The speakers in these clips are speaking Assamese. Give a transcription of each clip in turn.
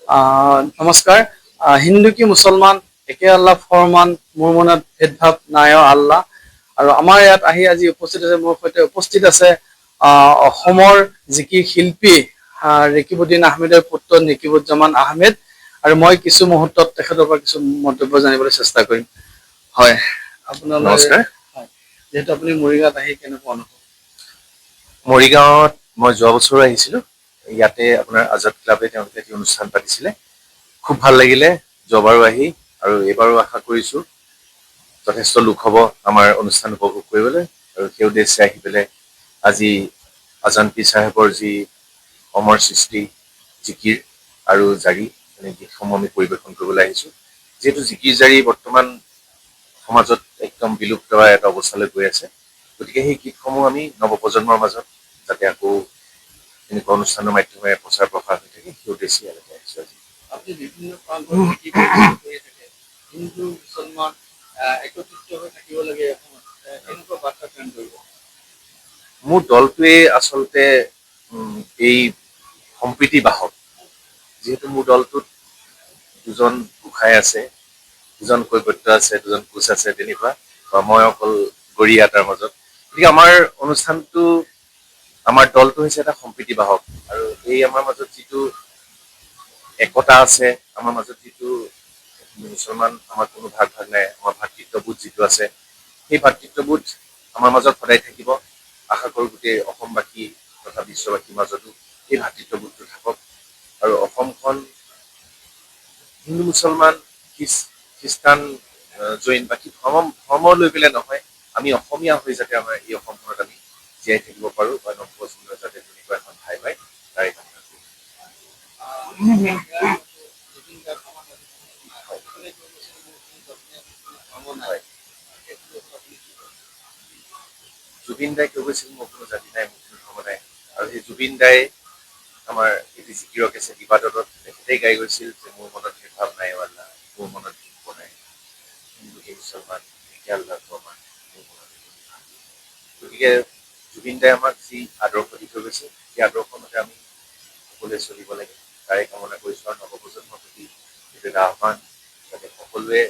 নমস্কাৰ। হিন্দু কি মুছলমান একে আল্লাহ ফৰমান, মোৰ মনত ভেদভাৱ নাই আল্লাহ। আৰু আমাৰ ইয়াত আহি আজি উপস্থিত আছে, মোৰ সৈতে উপস্থিত আছে অসমৰ জিকি শিল্পী ৰেকিবুদ্দিন আহমেদৰ পুত্ৰ নেকিবুজ্জামান আহমেদ। আৰু মই কিছু মুহূৰ্তত তেখেতৰ পৰা কিছু মন্তব্য জানিবলৈ চেষ্টা কৰিম। হয়, আপোনাৰ নমস্কাৰ। যিহেতু আপুনি মৰিগাঁৱত আহি কেনেকুৱা অনুভৱ? মৰিগাঁৱত মই যোৱা বছৰো আহিছিলোঁ। ইয়াতে আপোনাৰ আজাদ ক্লাবে তেওঁলোকে এটি অনুষ্ঠান পাতিছিলে, খুব ভাল লাগিলে যোৱাবাৰো আহি, আৰু এইবাৰো আশা কৰিছোঁ যথেষ্ট লোক হ'ব আমাৰ অনুষ্ঠান উপভোগ কৰিবলৈ। আৰু সেই উদ্দেশ্যে আহি পেলাই আজি আজান পীৰ চাহেবৰ যি অমৰ সৃষ্টি জিকিৰ আৰু জাৰি গীতসমূহ আমি পৰিৱেশন কৰিবলৈ আহিছোঁ। যিহেতু জিকিৰ জাৰি বৰ্তমান সমাজত একদম বিলুপ্ত হোৱা এটা অৱস্থালৈ গৈ আছে, গতিকে সেই গীতসমূহ আমি নৱপ্ৰজন্মৰ মাজত যাতে আকৌ এনেকুৱা অনুষ্ঠানৰ মাধ্যমেৰে প্ৰচাৰ প্ৰসাৰ হৈ থাকে, সেই উদ্দেশ্যে ইয়ালৈকে আহিছোঁ আজি। আপুনি বিভিন্ন প্ৰান্তত কৰি থাকে, হিন্দু মুছলমান একত্ৰিত হৈ থাকিব লাগে অসমত, এনেকুৱা বাৰ্তা প্ৰেৰণ কৰিব? মোৰ দলটোৱে আচলতে এই সম্প্ৰীতি বাহক। যিহেতু মোৰ দলটোত দুজন গোসাঁই আছে, দুজন কৈবৰ্ত আছে, দুজন কোচ আছে, তেনেকুৱা মই অকল গৰিয়া তাৰ মাজত। গতিকে আমাৰ অনুষ্ঠানটো, আমাৰ দলটো হৈছে এটা সম্প্ৰীতি বাহক। আৰু এই আমাৰ মাজত যিটো একতা আছে, আমাৰ মাজত যিটো মুছলমান আমাৰ কোনো ভাগ নাই, আমাৰ ভাতৃত্ববোধ যিটো আছে, সেই ভাতৃত্ববোধ আমাৰ মাজত সদায় থাকিব। আশা কৰোঁ গোটেই অসমবাসী তথা বিশ্ববাসীৰ মাজতো এই ভাতৃত্ববোধটো থাকক। আৰু অসমখন হিন্দু মুছলমান খ্ৰীষ্টান জৈন বাকী ধৰ্ম লৈ পেলাই নহয়, আমি অসমীয়া হৈ যাতে আমাৰ এই অসমখনত আমি জীয়াই থাকিব পাৰোঁ, বা নৱপ্ৰজন্মই যাতে তেনেকুৱা এখন ঠাই পায়, তাৰে কামনা কৰোঁ। জুবিন দাই কৈ গৈছিল মোৰ কোনো জাতি নাই, মোৰ কোনো ধৰ্ম নাই। আৰু সেই জুবিন দাই আমাৰ এটি জিকিৰক আছে ইবাদতত তেখেতেই গাই গৈছিল যে মোৰ মনত ভেদভাৱ নাই আল্লাহ, মোৰ মনত হিংসা নাই, হিন্দু কি মুছলমান একে আল্লাহ ফৰমান, মোৰ মনত ভেদভাৱ নাই। গতিকে জুবিন দাই আমাক যি আদৰ্শ দি থৈ গৈছে, সেই আদৰ্শ মতে আমি সকলোৱে চলিব লাগে, তাৰে কামনা কৰিছোঁ। আৰু নৱপ্ৰজন্মৰ প্ৰতি এইটো এটা আহ্বান, যাতে সকলোৱে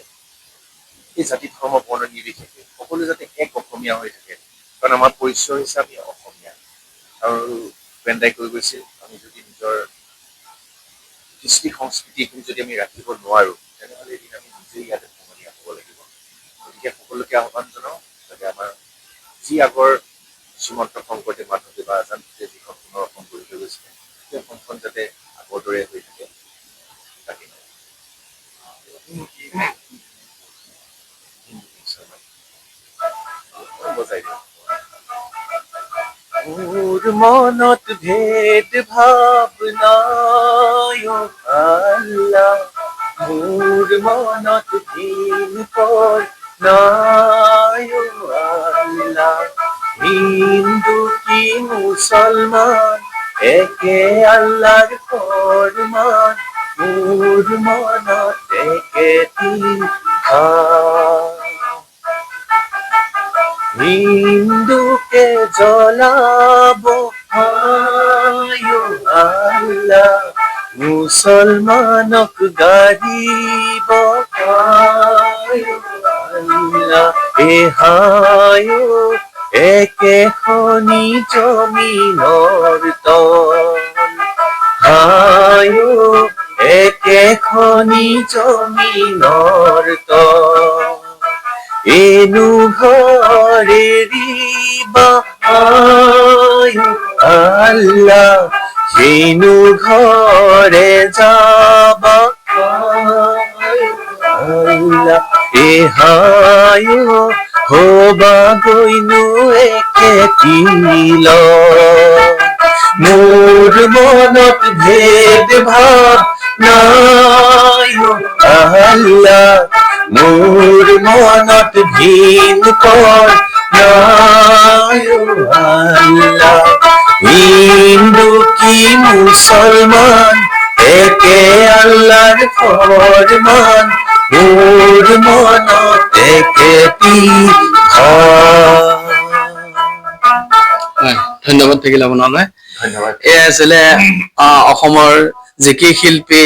এই জাতি ধৰ্ম বৰ্ণ নিৰ্বিশেষে সকলোৱে যাতে এক অসমীয়া হৈ থাকে। কাৰণ আমাৰ পৰিচয় হৈছে আমি অসমীয়া। আৰু ভূপেন দাই কৈ গৈছিল, আমি যদি নিজৰ কৃষ্টি সংস্কৃতিখিনি যদি আমি ৰাখিব নোৱাৰোঁ, তেনেহ'লে এদিন আমি নিজেই ইয়াতে সমনীয়া হ'ব লাগিব। গতিকে সকলোকে আহ্বান জনাওঁ, যাতে আমাৰ যি আগৰ শ্ৰীমন্ত শংকৰদেৱ মাধৱদেৱ বা আজানপীৰে যিখন পুনৰ অসম গঢ়ি থৈ গৈছিলে, সেই অসমখন যাতে আগৰ দৰে হৈ থাকে, তাকে বজাই দিওঁ। মোৰ মনত ভেদ ভাৱ নাই আল্লাহ, মোৰ মনত ঘৃণ পৰ নাই আল্লাহ। হিন্দু কি মুছলমান একে আল্লাহৰ ফৰমান, মোৰ মনত একেটি ভাৱ। হিন্দুকে জ্বলাব হায় আল্লাহ, মুছলমানক গাড়িব হায় আল্লাহ। হায় একেখনি জমিনৰ তল, হায় একেখনি জমিনৰ তল। এনো ঘরেরি বাহায় আল্লাহ, সেনু ঘরে যাবা আল্লাহ। হায় হবা গইনু একে তিল, মোর মনত ভেদ ভাব নাই আল্লাহ, মোর মনত ঘৃণ পর নাই আল্লাহ। হিন্দু কি মুসলমান একে আল্লাহর ফরমান, মোর মনত একেটি ভাৱ। ধন্যবাদ থাকিল আপোনালৈ। ধন্যবাদ। এয়া আছিলে অসমৰ জিকি শিল্পী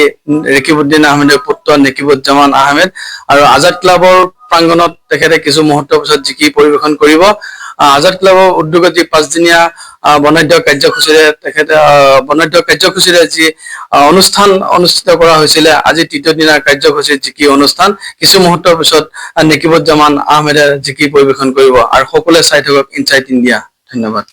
ৰেকিবুদ্দিন আহমেদৰ পুত্ৰ নেকিবুজ্জামান আহমেদ আৰু আজাদ ক্লাবৰ প্ৰাংগণত তেখেতে কিছু মুহূৰ্তৰ পিছত জিকি পৰিৱেশন কৰিব। আজাদ ক্লাবৰ উদ্যোগত যি 5 দিনীয়া বৰ্ণাঢ্য কাৰ্যসূচীৰে তেখেতে যি অনুষ্ঠান অনুষ্ঠিত কৰা হৈছিলে, আজি তৃতীয় দিনৰ কাৰ্যসূচীত জিকি অনুষ্ঠান কিছু মুহূৰ্তৰ পিছত নেকিবুজ্জামান আহমেদে জিকি পৰিৱেশন কৰিব। আৰু সকলোৱে চাই থাকক ইনচাইট ইণ্ডিয়া। ধন্যবাদ।